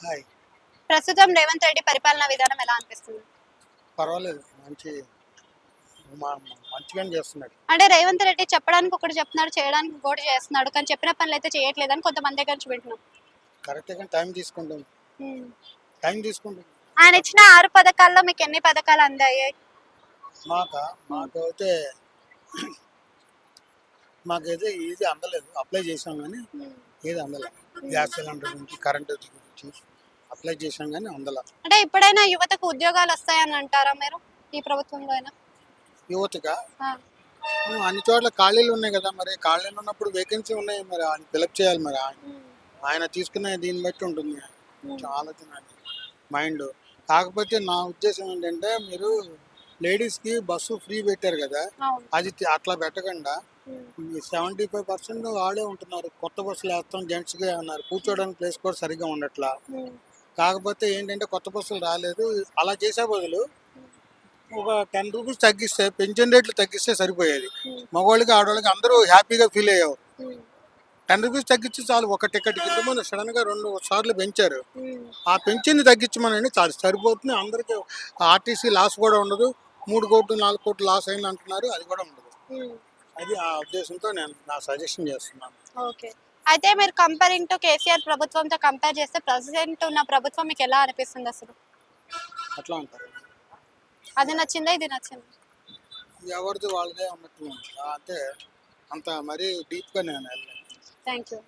Hi. ప్రస్తుతం రేవంత్ రెడ్డి పరిపాలనా విధానం ఎలా అనిపిస్తుంది? పర్వాలేదు. మంచిగానే చేస్తున్నాడు. అంటే రేవంత్ రెడ్డి చెప్పడానికి ఒకటి చెప్తున్నాడు, చేయడానికి ఇంకోటి చేస్తున్నాడు. కానీ చెప్పిన పనులు అయితే చేయట్లేదని కొంతమంది దగ్గర నుంచి వింటున్నాం. కరెక్టే కానీ టైం తీసుకుంటాం. టైం తీసుకుంటాం. ఆయన ఇచ్చిన 6 పథకాల్లో మీకు ఎన్ని పథకాలు అందాయి? మాకైతే మాకైతే ఇది అందలేదు. అప్లై చేసాం కానీ ఏది అందలేదు. గ్యాస్ సిలిండర్ గురించి, కరెంట్ గురించి అప్లై చేసాం కానీ అందల. అంటే ఇప్పుడైనా యువతకు ఉద్యోగాలు వస్తాయని అంటారా మీరు ఈ ప్రభుత్వంలో అయినా? యువతగా అన్ని చోట్ల ఖాళీలు ఉన్నాయి కదా, మరి ఖాళీలు ఉన్నప్పుడు వేకెన్సీ ఉన్నాయి, మరి ఆయన ఫిలప్ చేయాలి. మరి ఆయన తీసుకునే దీన్ని బట్టి ఉంటుంది ఆలోచన, మైండ్. కాకపోతే నా ఉద్దేశం ఏంటంటే, మీరు లేడీస్కి బస్సు ఫ్రీ పెట్టారు కదా, అది అట్లా పెట్టకుండా 75% వాళ్ళే ఉంటున్నారు. కొత్త బస్సులు వేస్తాం జెంట్స్గా అన్నారు, కూర్చోడానికి ప్లేస్ కూడా సరిగ్గా ఉండట్లా. కాకపోతే ఏంటంటే కొత్త బస్సులు రాలేదు. అలా చేసే బదులు ఒక 10 రూపీస్ తగ్గిస్తే, పెన్షన్ రేట్లు తగ్గిస్తే సరిపోయేది. మగవాళ్ళకి ఆడవాళ్ళకి అందరూ హ్యాపీగా ఫీల్ అయ్యేవారు. 10 రూపీస్ తగ్గించి చాలు. ఒక టికెట్ కింద సడన్ గా 2 సార్లు పెంచారు. ఆ పెంచింది తగ్గించమనండి చాలు, సరిపోతుంది. అందరికి ఆర్టీసీ లాస్ కూడా ఉండదు. 3 కోట్లు 4 కోట్లు లాస్ అయింది అంటున్నారు, అది కూడా ఉండదు. అది ఆ ఉద్దేశంతో నేను నా సజెషన్ చేస్తున్నాను. ఓకే. అయితే మీరు కంపేరింగ్ టు కేసీఆర్ ప్రభుత్వంతో కంపేర్ చేస్తే ప్రెసెంట్ ఉన్న ప్రభుత్వం మీకు ఎలా అనిపిస్తుంది అసలు? అట్లా అంటారు. అది నచ్చిందా, ఇది నచ్చిందా? ఎవరిది వాళ్ళదే అన్నట్టు అంటే అంత మరీ డీప్గా నేను వెళ్ళాను. Thank you.